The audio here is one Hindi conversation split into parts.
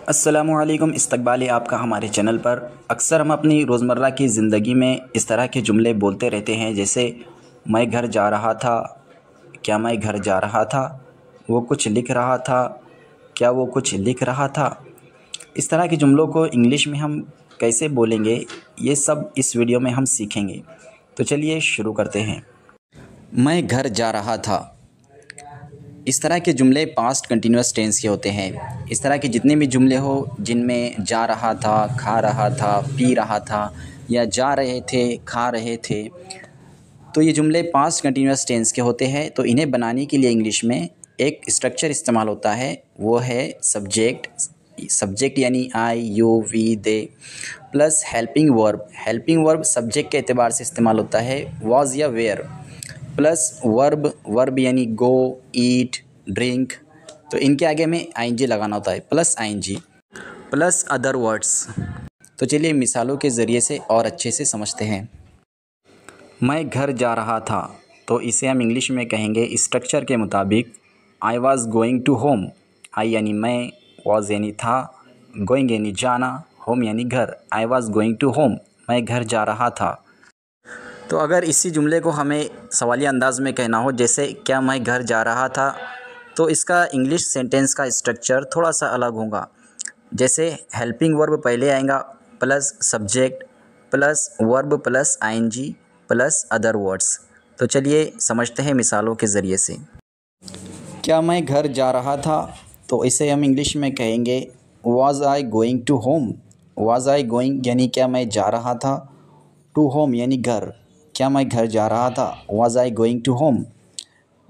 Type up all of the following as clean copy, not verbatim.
अस्सलामुअलैकुम। इस्तकबाल है आपका हमारे चैनल पर। अक्सर हम अपनी रोज़मर्रा की ज़िंदगी में इस तरह के जुमले बोलते रहते हैं, जैसे मैं घर जा रहा था, क्या मैं घर जा रहा था, वो कुछ लिख रहा था, क्या वो कुछ लिख रहा था। इस तरह के जुमलों को इंग्लिश में हम कैसे बोलेंगे, ये सब इस वीडियो में हम सीखेंगे। तो चलिए शुरू करते हैं। मैं घर जा रहा था। इस तरह के जुमले पास्ट कंटिन्यूस टेंस के होते हैं। इस तरह के जितने भी जुमले हो जिनमें जा रहा था, खा रहा था, पी रहा था या जा रहे थे, खा रहे थे, तो ये जुमले पास्ट कंटिन्यूस टेंस के होते हैं। तो इन्हें बनाने के लिए इंग्लिश में एक स्ट्रक्चर इस्तेमाल होता है, वो है सब्जेक्ट यानी I, you, we, they plus helping verb. Helping verb subject के एतबार से इस्तेमाल होता है, वाज या वेयर, प्लस वर्ब यानी गो, ईट, ड्रिंक। तो इनके आगे में आईएनजी लगाना होता है, plus ING plus other words. तो चलिए मिसालों के ज़रिए से और अच्छे से समझते हैं। मैं घर जा रहा था, तो इसे हम इंग्लिश में कहेंगे स्ट्रक्चर के मुताबिक I was going to home. I यानी मैं, वॉज़ यानी था, गोइंग यानी जाना, होम यानी घर। I was going to home, मैं घर जा रहा था। तो अगर इसी जुमले को हमें सवालिया अंदाज़ में कहना हो, जैसे क्या मैं घर जा रहा था, तो इसका इंग्लिश सेंटेंस का स्ट्रक्चर थोड़ा सा अलग होगा। जैसे हेल्पिंग वर्ब पहले आएगा, plus subject plus verb plus ING plus other words. तो चलिए समझते हैं मिसालों के ज़रिए से। क्या मैं घर जा रहा था, तो इसे हम इंग्लिश में कहेंगे was I going to home. Was I going यानी क्या मैं जा रहा था, टू होम यानी घर, क्या मैं घर जा रहा था, was I going to home.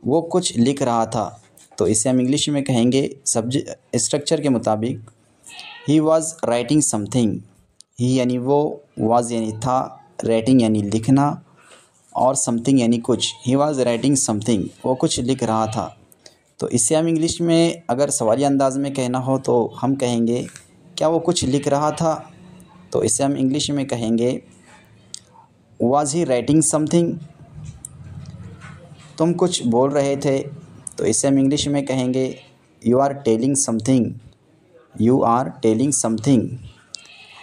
वो कुछ लिख रहा था, तो इसे हम इंग्लिश में कहेंगे सब्जेक्ट स्ट्रक्चर के मुताबिक ही वाज राइटिंग समथिंग। ही यानी वो, वाज यानी था, राइटिंग यानी लिखना और समथिंग यानी कुछ। ही वाज राइटिंग समथिंग, वो कुछ लिख रहा था। तो इसे हम इंग्लिश में अगर सवालिया अंदाज में कहना हो तो हम कहेंगे क्या वो कुछ लिख रहा था, तो इसे हम इंग्लिश में कहेंगे वाज ही राइटिंग समथिंग। तुम कुछ बोल रहे थे, तो इसे हम इंग्लिश में कहेंगे you are telling something. You are telling something,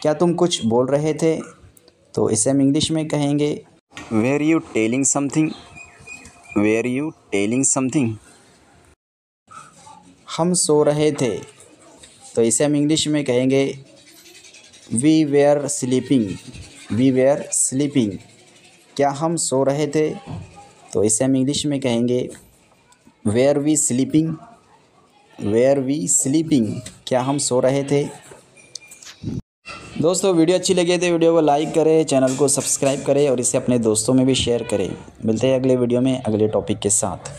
क्या तुम कुछ बोल रहे थे, तो इसे हम इंग्लिश में कहेंगे were you telling something. Were you telling something. हम सो रहे थे, तो इसे हम इंग्लिश में कहेंगे we were sleeping. We were sleeping, क्या हम सो रहे थे, तो इसे हम इंग्लिश में कहेंगे were we sleeping. Were we sleeping, क्या हम सो रहे थे। दोस्तों वीडियो अच्छी लगी तो वीडियो को लाइक करें, चैनल को सब्सक्राइब करें और इसे अपने दोस्तों में भी शेयर करें। मिलते हैं अगले वीडियो में अगले टॉपिक के साथ।